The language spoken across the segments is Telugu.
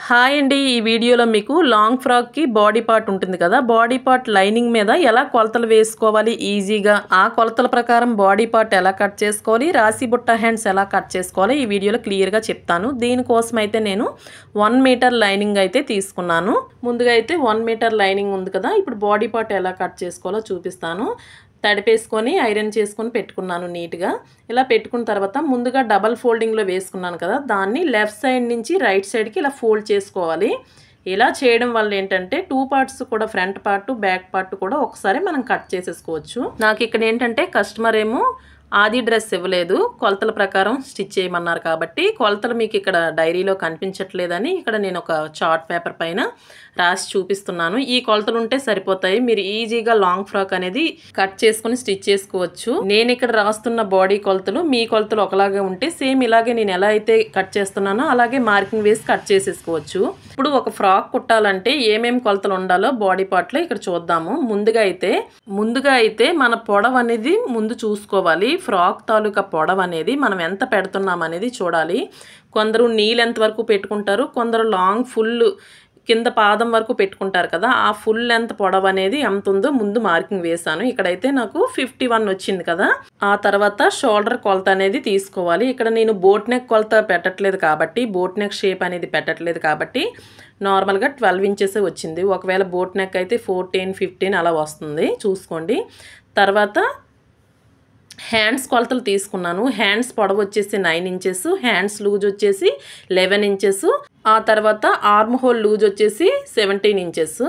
హాయ్ అండి ఈ వీడియోలో మీకు లాంగ్ ఫ్రాక్ కి బాడీ పార్ట్ ఉంటుంది కదా బాడీ పార్ట్ లైనింగ్ మీద ఎలా కొలతలు వేసుకోవాలి ఈజీగా ఆ కొలతల ప్రకారం బాడీ పార్ట్ ఎలా కట్ చేసుకోవాలి రాసి బుట్ట హ్యాండ్స్ ఎలా కట్ చేసుకోవాలి ఈ వీడియోలో క్లియర్ గా చెప్తాను దీనికోసం అయితే నేను 1 మీటర్ లైనింగ్ అయితే తీసుకున్నాను ముందుగా అయితే 1 మీటర్ లైనింగ్ ఉంది కదా ఇప్పుడు బాడీ పార్ట్ ఎలా కట్ చేసుకోవాలో చూపిస్తాను తడిపేసుకొని ఐరన్ చేసుకొని పెట్టుకున్నాను నీట్గా ఇలా పెట్టుకున్న తర్వాత ముందుగా డబల్ ఫోల్డింగ్లో వేసుకున్నాను కదా దాన్ని లెఫ్ట్ సైడ్ నుంచి రైట్ సైడ్కి ఇలా ఫోల్డ్ చేసుకోవాలి ఇలా చేయడం వల్ల ఏంటంటే 2 పార్ట్స్ కూడా ఫ్రంట్ పార్ట్ బ్యాక్ పార్ట్ కూడా ఒకసారి మనం కట్ చేసేసుకోవచ్చు నాకు ఇక్కడ ఏంటంటే కస్టమర్ ఏమో ఆది డ్రెస్ ఇవ్వలేదు కొలతల ప్రకారం స్టిచ్ చేయమన్నారు కాబట్టి కొలతలు మీకు ఇక్కడ డైరీలో కనిపించట్లేదని ఇక్కడ నేను ఒక చార్ట్ పేపర్ పైన రాసి చూపిస్తున్నాను ఈ కొలతలు ఉంటే సరిపోతాయి మీరు ఈజీగా లాంగ్ ఫ్రాక్ అనేది కట్ చేసుకొని స్టిచ్ చేసుకోవచ్చు నేను ఇక్కడ రాస్తున్న బాడీ కొలతలు మీ కొలతలు ఒకలాగే ఉంటే సేమ్ ఇలాగే నేను ఎలా అయితే కట్ చేస్తున్నానో అలాగే మార్కింగ్ వేసి కట్ చేసేసుకోవచ్చు ఇప్పుడు ఒక ఫ్రాక్ కుట్టాలంటే ఏమేం కొలతలు ఉండాలో బాడీ పార్ట్లో ఇక్కడ చూద్దాము ముందుగా అయితే మన పొడవు అనేది ముందు చూసుకోవాలి ఫ్రాక్ తాలూకా పొడవు అనేది మనం ఎంత పెడుతున్నాం అనేది చూడాలి కొందరు నీ లెంత్ వరకు పెట్టుకుంటారు కొందరు లాంగ్ ఫుల్ కింద పాదం వరకు పెట్టుకుంటారు కదా ఆ ఫుల్ లెంత్ పొడవు అనేది ఎంత ఉందో ముందు మార్కింగ్ వేసాను ఇక్కడైతే నాకు 51 వచ్చింది కదా ఆ తర్వాత షోల్డర్ కొలత అనేది తీసుకోవాలి ఇక్కడ నేను బోట్ నెక్ కొలత పెట్టట్లేదు కాబట్టి బోట్ నెక్ షేప్ అనేది పెట్టట్లేదు కాబట్టి నార్మల్గా 12 ఇంచెస్ వచ్చింది ఒకవేళ బోట్ నెక్ అయితే 14 15 అలా వస్తుంది చూసుకోండి తర్వాత హ్యాండ్స్ కొలతలు తీసుకున్నాను హ్యాండ్స్ పొడవు వచ్చేసి 9 ఇంచెస్ హ్యాండ్స్ లూజ్ వచ్చేసి 11 ఇంచెస్ ఆ తర్వాత ఆర్మ్ హోల్ లూజ్ వచ్చేసి 17 ఇంచెస్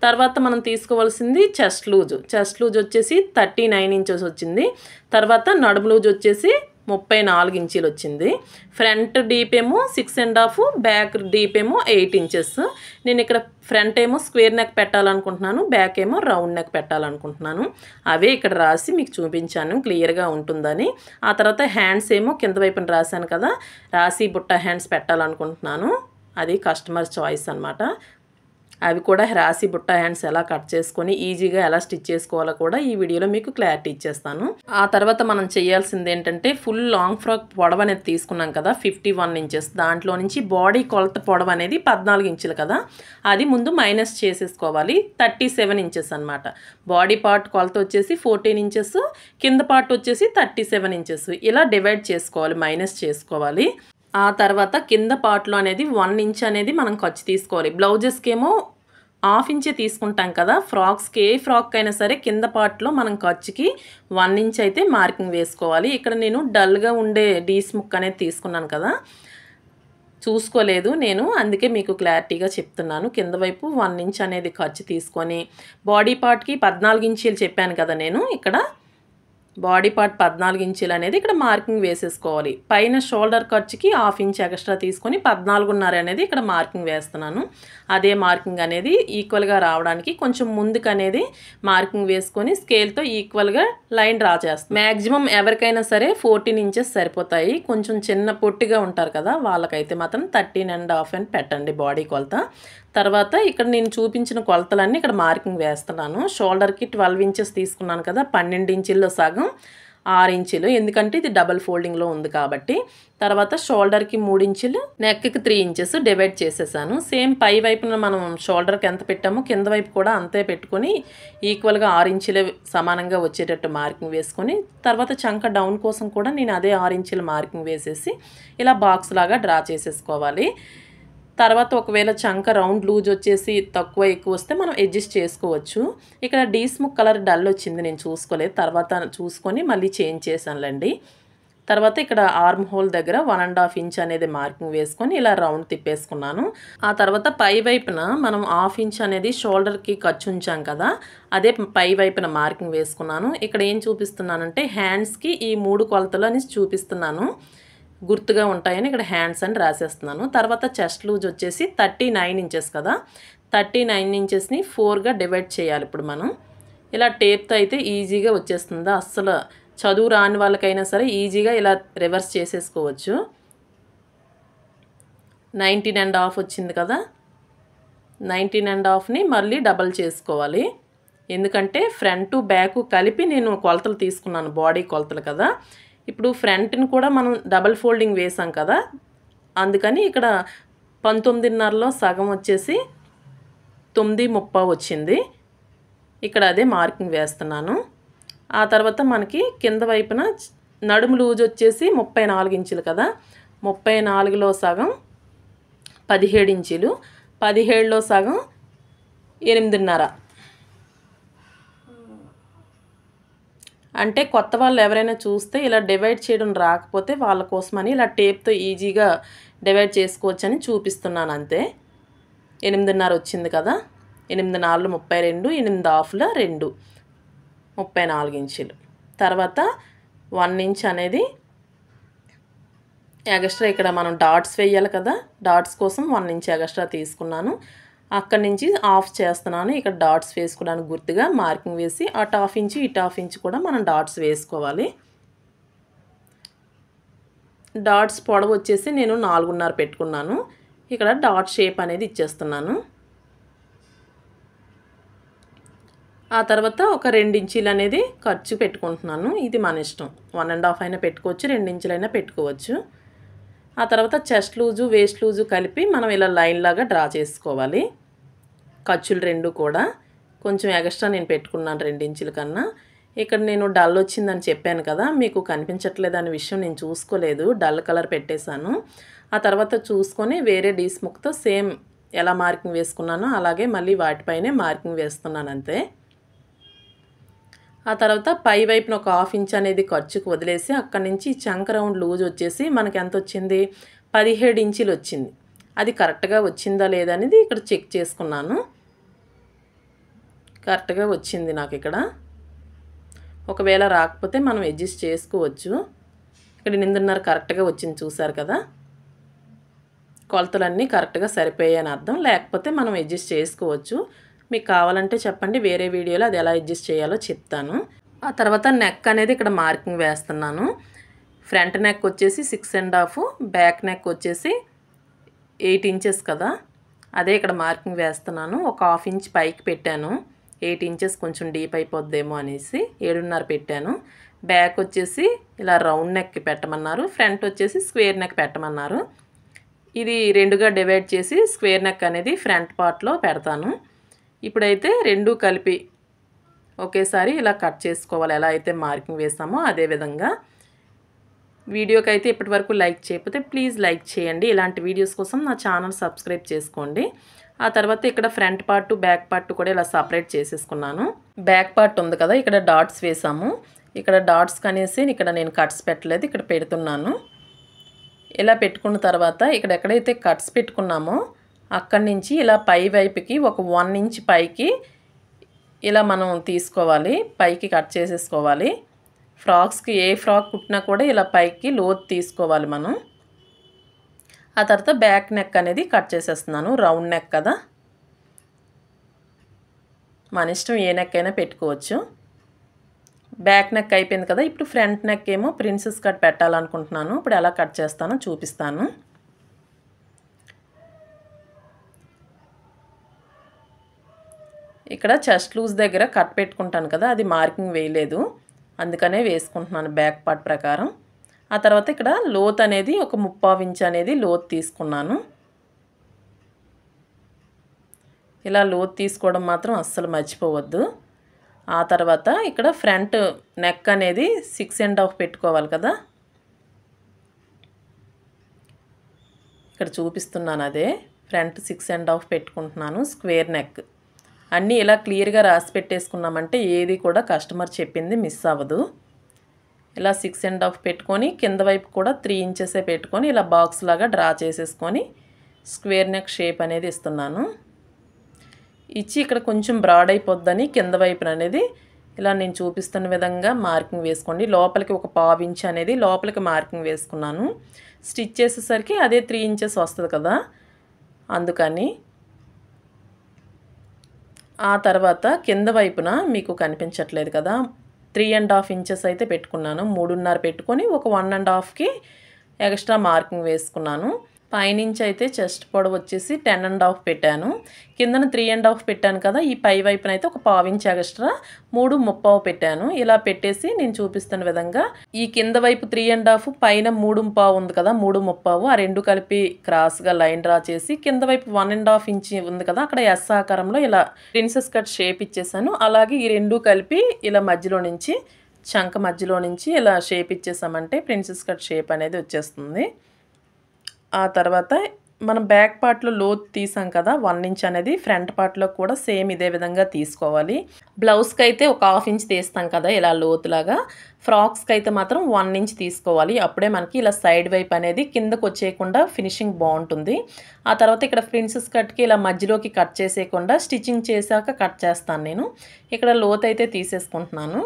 తర్వాత మనం తీసుకోవాల్సింది చెస్ట్ లూజ్ వచ్చేసి 39 ఇంచెస్ వచ్చింది తర్వాత నడుము లూజ్ వచ్చేసి 34 ఇంచీలు వచ్చింది ఫ్రంట్ డీప్ ఏమో 6.5 బ్యాక్ డీప్ ఏమో 8 ఇంచెస్ నేను ఇక్కడ ఫ్రంట్ ఏమో స్క్వేర్ నెక్ పెట్టాలనుకుంటున్నాను బ్యాక్ ఏమో రౌండ్ నెక్ పెట్టాలనుకుంటున్నాను అవే ఇక్కడ రాసి మీకు చూపించాను క్లియర్గా ఉంటుందని ఆ తర్వాత హ్యాండ్స్ ఏమో కింద వైపున రాశాను కదా రాసి బుట్ట హ్యాండ్స్ పెట్టాలనుకుంటున్నాను అది కస్టమర్ చాయిస్ అన్నమాట అవి కూడా రాసి బుట్ట హ్యాండ్స్ ఎలా కట్ చేసుకొని ఈజీగా ఎలా స్టిచ్ చేసుకోవాలో కూడా ఈ వీడియోలో మీకు క్లారిటీ ఇచ్చేస్తాను ఆ తర్వాత మనం చేయాల్సింది ఏంటంటే ఫుల్ లాంగ్ ఫ్రాక్ పొడవు అనేది తీసుకున్నాం కదా 51 ఇంచెస్ దాంట్లో నుంచి బాడీ కొలత పొడవు అనేది 14 ఇంచులు కదా అది ముందు మైనస్ చేసేసుకోవాలి 37 ఇంచెస్ అనమాట బాడీ పార్ట్ కొలత వచ్చేసి 14 ఇంచెస్ కింద పార్ట్ వచ్చేసి 37 ఇంచెస్ ఇలా డివైడ్ చేసుకోవాలి మైనస్ చేసుకోవాలి ఆ తర్వాత కింద పార్ట్లో అనేది 1 ఇంచ్ అనేది మనం ఖర్చు తీసుకోవాలి బ్లౌజెస్కి ఏమో హాఫ్ ఇంచే తీసుకుంటాం కదా ఫ్రాక్స్కి ఏ ఫ్రాక్ అయినా సరే కింద పార్ట్లో మనం ఖర్చుకి 1 ఇంచ్ అయితే మార్కింగ్ వేసుకోవాలి ఇక్కడ నేను డల్గా ఉండే డీస్ ముక్ అనేది తీసుకున్నాను కదా చూసుకోలేదు నేను అందుకే మీకు క్లారిటీగా చెప్తున్నాను కింద వైపు 1 ఇంచ్ అనేది ఖర్చు తీసుకొని బాడీ పార్ట్కి 14 ఇంచీలు చెప్పాను కదా నేను ఇక్కడ బాడీ పార్ట్ 14 ఇంచులు అనేది ఇక్కడ మార్కింగ్ వేసేసుకోవాలి పైన షోల్డర్ ఖర్చుకి హాఫ్ ఇంచ్ ఎక్స్ట్రా తీసుకొని 14.5 అనేది ఇక్కడ మార్కింగ్ వేస్తున్నాను అదే మార్కింగ్ అనేది ఈక్వల్గా రావడానికి కొంచెం ముందుకు అనేది మార్కింగ్ వేసుకొని స్కేల్తో ఈక్వల్గా లైన్ డ్రా చేస్తాను మ్యాక్సిమం ఎవరికైనా సరే 14 ఇంచెస్ సరిపోతాయి కొంచెం చిన్న పొట్టిగా ఉంటారు కదా వాళ్ళకైతే మాత్రం 13.5 అని పెట్టండి బాడీ కొలత తర్వాత ఇక్కడ నేను చూపించిన కొలతలన్నీ ఇక్కడ మార్కింగ్ వేస్తున్నాను షోల్డర్కి 12 ఇంచెస్ తీసుకున్నాను కదా 12 ఇంచుల్లో సగం 6 ఇంచులు ఎందుకంటే ఇది డబల్ ఫోల్డింగ్లో ఉంది కాబట్టి తర్వాత షోల్డర్కి 3 ఇంచులు నెక్కి 3 ఇంచెస్ డివైడ్ చేసేసాను సేమ్ పై వైపున మనం షోల్డర్కి ఎంత పెట్టామో కింద వైపు కూడా అంతే పెట్టుకొని ఈక్వల్గా 6 ఇంచులు సమానంగా వచ్చేటట్టు మార్కింగ్ వేసుకొని తర్వాత చంక డౌన్ కోసం కూడా నేను అదే 6 ఇంచులు మార్కింగ్ వేసేసి ఇలా బాక్స్ లాగా డ్రా చేసేసుకోవాలి తర్వాత ఒకవేళ చంక రౌండ్ లూజ్ వచ్చేసి తక్కువ ఎక్కువ వస్తే మనం అడ్జస్ట్ చేసుకోవచ్చు ఇక్కడ డీస్ ముక్ కలర్ డల్ వచ్చింది నేను చూసుకోలేదు తర్వాత చూసుకొని మళ్ళీ చేంజ్ చేశానులేండి తర్వాత ఇక్కడ ఆర్మ్ హోల్ దగ్గర 1.5 ఇంచ్ అనేది మార్కింగ్ వేసుకొని ఇలా రౌండ్ తిప్పేసుకున్నాను ఆ తర్వాత పై వైపున మనం హాఫ్ ఇంచ్ అనేది షోల్డర్కి ఖర్చు ఉంచాం కదా అదే పై వైపున మార్కింగ్ వేసుకున్నాను ఇక్కడ ఏం చూపిస్తున్నానంటే హ్యాండ్స్కి ఈ 3 కొలతలు అని చూపిస్తున్నాను గుర్తుగా ఉంటాయని ఇక్కడ హ్యాండ్స్ అని రాసేస్తున్నాను తర్వాత చెస్ట్ లూజ్ వచ్చేసి 39 ఇంచెస్ కదా 39 ఇంచెస్ని 4గా డివైడ్ చేయాలి ఇప్పుడు మనం ఇలా టేప్తో అయితే ఈజీగా వచ్చేస్తుంది అస్సలు చదువు రాని వాళ్ళకైనా సరే ఈజీగా ఇలా రివర్స్ చేసేసుకోవచ్చు 19.5 వచ్చింది కదా 19.5ని మళ్ళీ డబల్ చేసుకోవాలి ఎందుకంటే ఫ్రంట్ బ్యాక్ కలిపి నేను కొలతలు తీసుకున్నాను బాడీ కొలతలు కదా ఇప్పుడు ఫ్రంట్ని కూడా మనం డబల్ ఫోల్డింగ్ వేసాం కదా అందుకని ఇక్కడ 19.5లో సగం వచ్చేసి 9:30 వచ్చింది. ఇక్కడ అదే మార్కింగ్ వేస్తున్నాను. ఆ తర్వాత మనకి కింద వైపున నడుము లూజ్ వచ్చేసి 34 ఇంచులు కదా, 34లో సగం 17 ఇంచులు, 17లో సగం 8.5. అంటే కొత్త వాళ్ళు ఎవరైనా చూస్తే ఇలా డివైడ్ చేయడం రాకపోతే వాళ్ళ కోసమని ఇలా టేప్తో ఈజీగా డివైడ్ చేసుకోవచ్చని చూపిస్తున్నాను అంతే. 8.5 వచ్చింది కదా, 8×4 32, 8 2 34 ఇంచులు. తర్వాత 1 ఇంచ్ అనేది ఎగస్ట్రా ఇక్కడ మనం డాట్స్ వేయాలి కదా, డాట్స్ కోసం 1 ఇంచ్ ఎగస్ట్రా తీసుకున్నాను. అక్కడి నుంచి ఆఫ్ చేస్తున్నాను. ఇక్కడ డాట్స్ వేసుకోవడానికి గుర్తుగా మార్కింగ్ వేసి అటు 1/2 ఇంచు ఇటు 1/2 ఇంచు కూడా మనం డాట్స్ వేసుకోవాలి. డాట్స్ పొడవు వచ్చేసి నేను 4.5 పెట్టుకున్నాను. ఇక్కడ డాట్ షేప్ అనేది ఇచ్చేస్తున్నాను. ఆ తర్వాత ఒక 2 ఇంచీలు అనేది ఖర్చు పెట్టుకుంటున్నాను. ఇది మన ఇష్టం, 1.5 అయినా పెట్టుకోవచ్చు, 2 ఇంచులైనా పెట్టుకోవచ్చు. ఆ తర్వాత చెస్ట్ లూజు వేస్ట్ లూజు కలిపి మనం ఇలా లైన్ లాగా డ్రా చేసుకోవాలి. ఖర్చులు 2 కూడా కొంచెం ఎక్స్ట్రా నేను పెట్టుకున్నాను 2 ఇంచుల కన్నా. ఇక్కడ నేను డల్ వచ్చిందని చెప్పాను కదా, మీకు కనిపించట్లేదు అనే విషయం నేను చూసుకోలేదు, డల్ కలర్ పెట్టేశాను. ఆ తర్వాత చూసుకొని వేరే డీస్ ముక్తో సేమ్ ఎలా మార్కింగ్ వేసుకున్నానో అలాగే మళ్ళీ వాటిపైనే మార్కింగ్ వేస్తున్నాను అంతే. ఆ తర్వాత పై వైపున ఒక 1/2 ఇంచ్ అనేది ఖర్చుకు వదిలేసి అక్కడి నుంచి చంక రౌండ్ లూజ్ వచ్చేసి మనకి ఎంత వచ్చింది, 17 ఇంచులు వచ్చింది. అది కరెక్ట్గా వచ్చిందా లేదా అనేది ఇక్కడ చెక్ చేసుకున్నాను. కరెక్ట్గా వచ్చింది నాకు ఇక్కడ. ఒకవేళ రాకపోతే మనం అడ్జస్ట్ చేసుకోవచ్చు. ఇక్కడ 8.5 కరెక్ట్గా వచ్చింది, చూసారు కదా. కొలతలన్నీ కరెక్ట్గా సరిపోయాయని అర్థం. లేకపోతే మనం అడ్జస్ట్ చేసుకోవచ్చు. మీకు కావాలంటే చెప్పండి, వేరే వీడియోలో అది ఎలా అడ్జస్ట్ చేయాలో చెప్తాను. ఆ తర్వాత నెక్ అనేది ఇక్కడ మార్కింగ్ వేస్తున్నాను. ఫ్రంట్ నెక్ వచ్చేసి 6.5, బ్యాక్ నెక్ వచ్చేసి 8 ఇంచెస్ కదా, అదే ఇక్కడ మార్కింగ్ వేస్తున్నాను. ఒక 1/2 ఇంచ్ పైకి పెట్టాను, 8 ఇంచెస్ కొంచెం డీప్ అయిపోద్దేమో అనేసి 7.5 పెట్టాను. బ్యాక్ వచ్చేసి ఇలా రౌండ్ నెక్ పెట్టమన్నారు, ఫ్రంట్ వచ్చేసి స్క్వేర్ నెక్ పెట్టమన్నారు. ఇది 2గా డివైడ్ చేసి స్క్వేర్ నెక్ అనేది ఫ్రంట్ పార్ట్లో పెడతాను. ఇప్పుడైతే 2 కలిపి ఒకేసారి ఇలా కట్ చేసుకోవాలి, ఎలా అయితే మార్కింగ్ వేసామో అదే విధంగా. వీడియోకి అయితే ఇప్పటి వరకు లైక్ చేయకపోతే ప్లీజ్ లైక్ చేయండి. ఇలాంటి వీడియోస్ కోసం నా ఛానల్ సబ్స్క్రైబ్ చేసుకోండి. ఆ తర్వాత ఇక్కడ ఫ్రంట్ పార్ట్ బ్యాక్ పార్ట్ కూడా ఇలా సపరేట్ చేసేసుకున్నాను. బ్యాక్ పార్ట్ ఉంది కదా, ఇక్కడ డాట్స్ వేసాము. ఇక్కడ డాట్స్ కనేసి ఇక్కడ నేను కట్స్ పెట్టలేదు, ఇక్కడ పెడుతున్నాను. ఇలా పెట్టుకున్న తర్వాత ఇక్కడ ఎక్కడైతే కట్స్ పెట్టుకున్నామో అక్కడి నుంచి ఇలా పై వైపుకి ఒక 1 ఇంచ్ పైకి ఇలా మనం తీసుకోవాలి, పైకి కట్ చేసేసుకోవాలి. ఫ్రాక్స్కి ఏ ఫ్రాక్ కుట్టినా కూడా ఇలా పైకి లోతు తీసుకోవాలి మనం. ఆ తర్వాత బ్యాక్ నెక్ అనేది కట్ చేసేస్తున్నాను. రౌండ్ నెక్ కదా, మన ఇష్టం ఏ నెక్ అయినా పెట్టుకోవచ్చు. బ్యాక్ నెక్ అయిపోయింది కదా, ఇప్పుడు ఫ్రంట్ నెక్ ఏమో ప్రిన్సెస్ కట్ పెట్టాలనుకుంటున్నాను. ఇప్పుడు ఎలా కట్ చేస్తానో చూపిస్తాను. ఇక్కడ చెస్ట్ లూజ్ దగ్గర కట్ పెట్టుకుంటాను కదా, అది మార్కింగ్ వేయలేదు, అందుకనే వేసుకుంటున్నాను బ్యాక్ పార్ట్ ప్రకారం. ఆ తర్వాత ఇక్కడ లోత్ అనేది ఒక 3/4 ఇంచ్ అనేది లోత్ తీసుకున్నాను. ఇలా లోత్ తీసుకోవడం మాత్రం అస్సలు మర్చిపోవద్దు. ఆ తర్వాత ఇక్కడ ఫ్రంట్ నెక్ అనేది 6.5 పెట్టుకోవాలి కదా, ఇక్కడ చూపిస్తున్నాను అదే. ఫ్రంట్ 6.5 పెట్టుకుంటున్నాను. స్క్వేర్ నెక్ అన్నీ ఇలా క్లియర్గా రాసి పెట్టేసుకున్నామంటే ఏది కూడా కస్టమర్ చెప్పింది మిస్ అవ్వదు. ఇలా 6.5 పెట్టుకొని కింద వైపు కూడా 3 ఇంచెసే పెట్టుకొని ఇలా బాక్స్ లాగా డ్రా చేసేసుకొని స్క్వేర్ నెక్ షేప్ అనేది ఇస్తున్నాను. ఇచ్చి ఇక్కడ కొంచెం బ్రాడ్ అయిపోద్దని కింద వైపున అనేది ఇలా నేను చూపిస్తున్న విధంగా మార్కింగ్ వేసుకోండి. లోపలికి ఒక 1/2 ఇంచ్ అనేది లోపలికి మార్కింగ్ వేసుకున్నాను. స్టిచ్ చేసేసరికి అదే 3 ఇంచెస్ వస్తుంది కదా, అందుకని. ఆ తర్వాత కింద వైపున మీకు కనిపించట్లేదు కదా, 3.5 ఇంచెస్ అయితే పెట్టుకున్నాను. 3.5 పెట్టుకొని ఒక 1.5కి ఎక్స్ట్రా మార్కింగ్ వేసుకున్నాను. పైనుంచి అయితే చెస్ట్ పొడవు వచ్చేసి 10.5 పెట్టాను. కిందన 3.5 పెట్టాను కదా, ఈ పై వైపున అయితే ఒక పావించి ఎక్స్ట్రా 3.25 పెట్టాను. ఇలా పెట్టేసి నేను చూపిస్తున్న విధంగా ఈ కింద వైపు 3.5 పైన 3.25 ఉంది కదా, 3.25 ఆ రెండు కలిపి క్రాస్గా లైన్ డ్రా చేసి కింద వైపు 1.5 ఇంచి ఉంది కదా, అక్కడ ఎస్ ఆకారంలో ఇలా ప్రిన్సెస్ కట్ షేప్ ఇచ్చేసాను. అలాగే ఈ రెండు కలిపి ఇలా మధ్యలో నుంచి చంక మధ్యలో నుంచి ఇలా షేప్ ఇచ్చేసామంటే ప్రిన్సెస్ కట్ షేప్ అనేది వచ్చేస్తుంది. ఆ తర్వాత మనం బ్యాక్ పార్ట్లో లోతు తీసాం కదా 1 ఇంచ్ అనేది ఫ్రంట్ పార్ట్లో కూడా సేమ్ ఇదే విధంగా తీసుకోవాలి. బ్లౌజ్కి అయితే ఒక 1/2 ఇంచ్ తీస్తాం కదా ఇలా లోతులాగా, ఫ్రాక్స్కి అయితే మాత్రం 1 ఇంచ్ తీసుకోవాలి. అప్పుడే మనకి ఇలా సైడ్ వైపు అనేది కిందకు వచ్చేయకుండా ఫినిషింగ్ బాగుంటుంది. ఆ తర్వాత ఇక్కడ ప్రిన్సెస్ కట్కి ఇలా మధ్యలోకి కట్ చేసేయకుండా స్టిచ్చింగ్ చేశాక కట్ చేస్తాను నేను. ఇక్కడ లోతు అయితే తీసేసుకుంటున్నాను.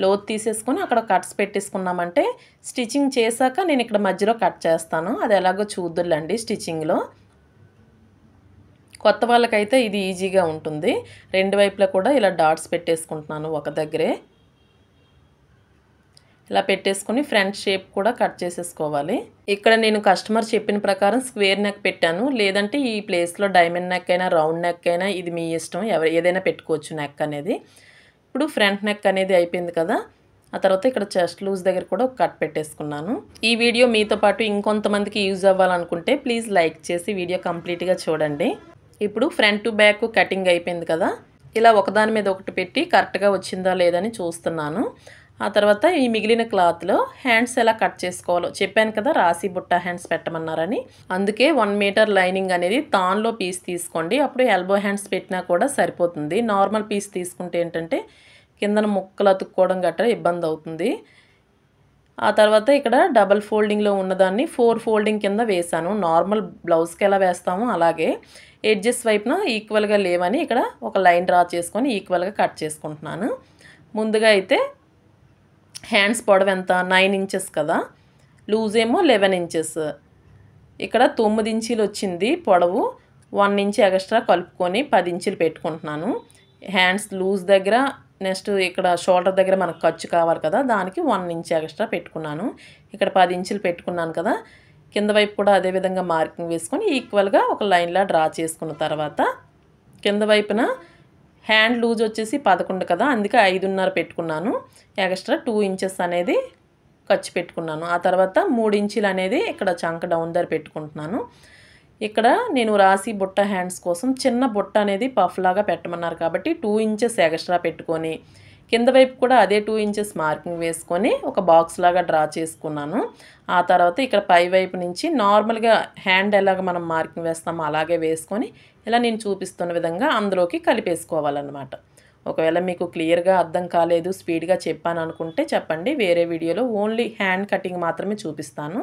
లోతు తీసేసుకొని అక్కడ కట్స్ పెట్టేసుకున్నామంటే స్టిచ్చింగ్ చేశాక నేను ఇక్కడ మధ్యలో కట్ చేస్తాను. అది ఎలాగో చూద్దులండి స్టిచ్చింగ్లో. కొత్త వాళ్ళకైతే ఇది ఈజీగా ఉంటుంది. రెండు వైపులా కూడా ఇలా డాట్స్ పెట్టేసుకుంటున్నాను ఒక దగ్గరే. ఇలా పెట్టేసుకొని ఫ్రంట్ షేప్ కూడా కట్ చేసేసుకోవాలి. ఇక్కడ నేను కస్టమర్ చెప్పిన ప్రకారం స్క్వేర్ నెక్ పెట్టాను. లేదంటే ఈ ప్లేస్లో డైమండ్ నెక్ అయినా రౌండ్ నెక్ అయినా ఇది మీ ఇష్టం, ఏదైనా పెట్టుకోవచ్చు నెక్ అనేది. ఇప్పుడు ఫ్రంట్ నెక్ అనేది అయిపోయింది కదా, ఆ తర్వాత ఇక్కడ చెస్ట్ లూజ్ దగ్గర కూడా ఒక కట్ పెట్టేసుకున్నాను. ఈ వీడియో మీతో పాటు ఇంకొంతమందికి యూజ్ అవ్వాలనుకుంటే ప్లీజ్ లైక్ చేసి వీడియో కంప్లీట్గా చూడండి. ఇప్పుడు ఫ్రంట్ టు బ్యాక్ కటింగ్ అయిపోయింది కదా, ఇలా ఒకదాని మీద ఒకటి పెట్టి కరెక్ట్గా వచ్చిందా లేదని చూస్తున్నాను. ఆ తర్వాత ఈ మిగిలిన క్లాత్లో హ్యాండ్స్ ఎలా కట్ చేసుకోవాలో చెప్పాను కదా, రాసి బుట్ట హ్యాండ్స్ పెట్టమన్నారని. అందుకే 1 మీటర్ లైనింగ్ అనేది తాన్లో పీస్ తీసుకోండి. అప్పుడు ఎల్బో హ్యాండ్స్ పెట్టినా కూడా సరిపోతుంది. నార్మల్ పీస్ తీసుకుంటే ఏంటంటే కిందన ముక్కలు అతుక్కోవడం గట్రా ఇబ్బంది అవుతుంది. ఆ తర్వాత ఇక్కడ డబల్ ఫోల్డింగ్లో ఉన్నదాన్ని 4 ఫోల్డింగ్ కింద వేసాను. నార్మల్ బ్లౌజ్కి ఎలా వేస్తామో అలాగే ఎడ్జెస్ వైపున ఈక్వల్గా లేవని ఇక్కడ ఒక లైన్ డ్రా చేసుకొని ఈక్వల్గా కట్ చేసుకుంటున్నాను. ముందుగా అయితే హ్యాండ్స్ పొడవు ఎంత 9 ఇంచెస్ కదా, లూజ్ ఏమో 11 ఇంచెస్. ఇక్కడ 9 ఇంచీలు వచ్చింది పొడవు, 1 ఇంచ్ ఎక్స్ట్రా కలుపుకొని 10 ఇంచులు పెట్టుకుంటున్నాను. హ్యాండ్స్ లూజ్ దగ్గర నెక్స్ట్ ఇక్కడ షోల్డర్ దగ్గర మనకు ఖర్చు కావాలి కదా, దానికి 1 ఇంచ్ ఎక్స్ట్రా పెట్టుకున్నాను. ఇక్కడ 10 ఇంచులు పెట్టుకున్నాను కదా, కింద వైపు కూడా అదేవిధంగా మార్కింగ్ వేసుకొని ఈక్వల్గా ఒక లైన్లా డ్రా చేసుకున్న తర్వాత కింద వైపున హ్యాండ్ లూజ్ వచ్చేసి 11 కదా, అందుకే 5.5 పెట్టుకున్నాను. ఎక్స్ట్రా 2 ఇంచెస్ అనేది ఖర్చు పెట్టుకున్నాను. ఆ తర్వాత 3 ఇంచులు అనేది ఇక్కడ చంక డౌన్ దగ్గర పెట్టుకుంటున్నాను. ఇక్కడ నేను రాసి బుట్ట హ్యాండ్స్ కోసం చిన్న బుట్ట అనేది పఫ్ లాగా పెట్టమన్నారు కాబట్టి 2 ఇంచెస్ ఎక్స్ట్రా పెట్టుకొని కింద వైపు కూడా అదే 2 ఇంచెస్ మార్కింగ్ వేసుకొని ఒక బాక్స్ లాగా డ్రా చేసుకున్నాను. ఆ తర్వాత ఇక్కడ పై వైపు నుంచి నార్మల్గా హ్యాండ్ ఎలాగ మనం మార్కింగ్ వేస్తామో అలాగే వేసుకొని ఇలా నేను చూపిస్తున్న విధంగా అందులోకి కలిపేసుకోవాలన్నమాట. ఒకవేళ మీకు క్లియర్గా అర్థం కాలేదు, స్పీడ్గా చెప్పాను అనుకుంటే చెప్పండి, వేరే వీడియోలో ఓన్లీ హ్యాండ్ కటింగ్ మాత్రమే చూపిస్తాను.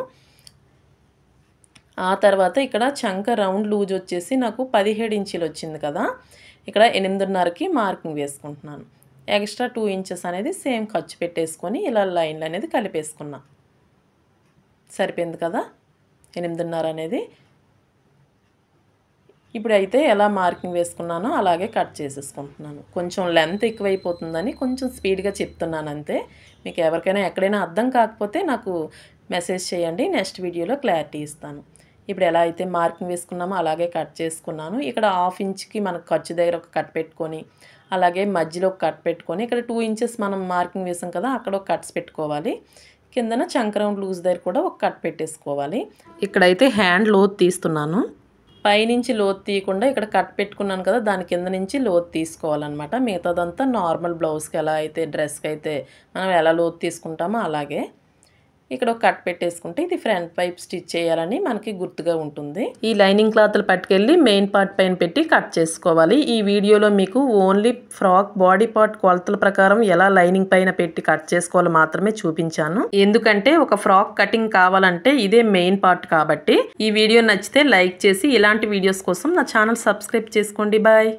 ఆ తర్వాత ఇక్కడ చంక రౌండ్ లూజ్ వచ్చేసి నాకు 17 ఇంచులు వచ్చింది కదా, ఇక్కడ 8.5కి మార్కింగ్ వేసుకుంటున్నాను. ఎక్స్ట్రా 2 ఇంచెస్ అనేది సేమ్ ఖర్చు పెట్టేసుకొని ఇలా లైన్లు అనేది కలిపేసుకున్నా. సరిపోయింది కదా 8.5 అనేది. ఇప్పుడైతే ఎలా మార్కింగ్ వేసుకున్నానో అలాగే కట్ చేసేసుకుంటున్నాను. కొంచెం లెంత్ ఎక్కువైపోతుందని కొంచెం స్పీడ్గా చెప్తున్నాను అంతే. మీకు ఎవరికైనా ఎక్కడైనా అర్థం కాకపోతే నాకు మెసేజ్ చేయండి, నెక్స్ట్ వీడియోలో క్లారిటీ ఇస్తాను. ఇప్పుడు ఎలా అయితే మార్కింగ్ వేసుకున్నామో అలాగే కట్ చేసుకున్నాను. ఇక్కడ 1/2 ఇంచ్కి మనకు ఖర్చు దగ్గర ఒక కట్ పెట్టుకొని అలాగే మధ్యలో ఒక కట్ పెట్టుకొని ఇక్కడ 2 ఇంచెస్ మనం మార్కింగ్ వేసాం కదా, అక్కడ ఒక కట్స్ పెట్టుకోవాలి. కిందన చంక రౌండ్ లూజ్ దగ్గర కూడా ఒక కట్ పెట్టేసుకోవాలి. ఇక్కడైతే హ్యాండ్ లోతు తీస్తున్నాను. పైనుంచి లోతు తీయకుండా ఇక్కడ కట్ పెట్టుకున్నాను కదా, దాని కింద నుంచి లోతు తీసుకోవాలన్నమాట. మిగతాదంతా నార్మల్ బ్లౌజ్కి ఎలా అయితే డ్రెస్కి అయితే మనం ఎలా లోతు తీసుకుంటామో అలాగే ఇక్కడ ఒక కట్ పెట్టేసుకుంటే ఇది ఫ్రంట్ వైపు స్టిచ్ చేయాలని మనకి గుర్తుగా ఉంటుంది. ఈ లైనింగ్ క్లాత్లు పట్టుకెళ్ళి మెయిన్ పార్ట్ పైన పెట్టి కట్ చేసుకోవాలి. ఈ వీడియోలో మీకు ఓన్లీ ఫ్రాక్ బాడీ పార్ట్ కొలతల ప్రకారం ఎలా లైనింగ్ పైన పెట్టి కట్ చేసుకోవాలో మాత్రమే చూపించాను. ఎందుకంటే ఒక ఫ్రాక్ కటింగ్ కావాలంటే ఇదే మెయిన్ పార్ట్ కాబట్టి. ఈ వీడియో నచ్చితే లైక్ చేసి ఇలాంటి వీడియోస్ కోసం నా ఛానల్ సబ్స్క్రైబ్ చేసుకోండి. బాయ్.